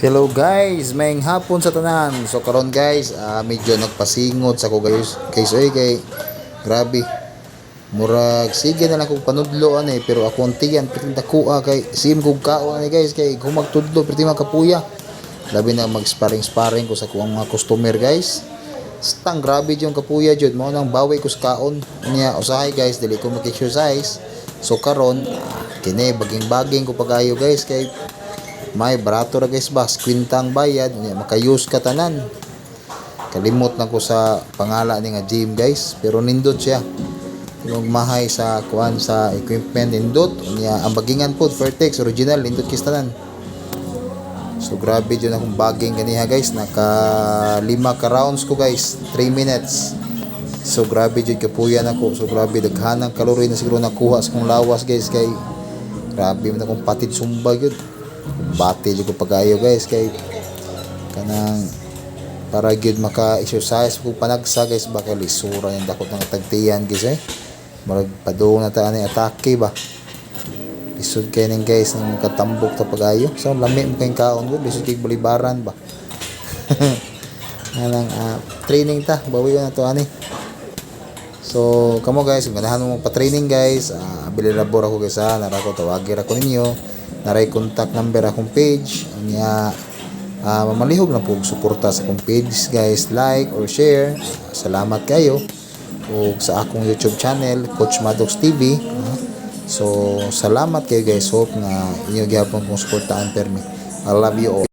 Hello guys, maying hapon sa tanan. So karon guys, medyo nagpasingot sa ko guys. Kay grabe. Murag sige na lang kog panudlo pero ako tiyan piting dakuha kay sim kog kaon guys kay humagtudlo piti makapuya. Labi na mag-sparring ko sa kuang mga customer guys. Stang grabe yung kapuya jud mao nang bawi ko sa kaon niya usahay guys dili ko mag-exercise. So karon kini baging-baging ko pagayo guys kay may barato ra guys ba kwintang bayad niya makayus ka tanan. Kalimot na ko sa pangala ni nga gym guys pero nindot siya. Yung mahay sa kuan sa equipment nindot niya ang bagingan pod Vertex original nindot kistanan. So grabe yun akong baging ganiha guys naka 5 ka rounds ko guys 3 minutes. So grabe yun kapuyan ako. So grabe daghanang kalori na siguro nakuha sa kong lawas guys kay grabe man akong patid sumba yun. Bati jud ko pagayo guys kay kanang para gyud maka-exercise ko panagsa guys baka lisura yung dakot ng tagtiyan guys marag padung na ta ani atake ba lisod kay ning guys nang katambok ta pagayo so lami mo kayong kaon gud lisod kay balibaran ba nanang training ta bawi na to ani. So kamo guys kung ganahan mo pa-training guys abilirabor ako guys nara ko tawagir ako ninyo naray contact number akong page niya mamalihog na po suporta sa akong page guys like or share salamat kayo o sa akong YouTube channel Coach Maddox TV so salamat kayo guys hope na inyo gyapon kong suportahan permi I love you all.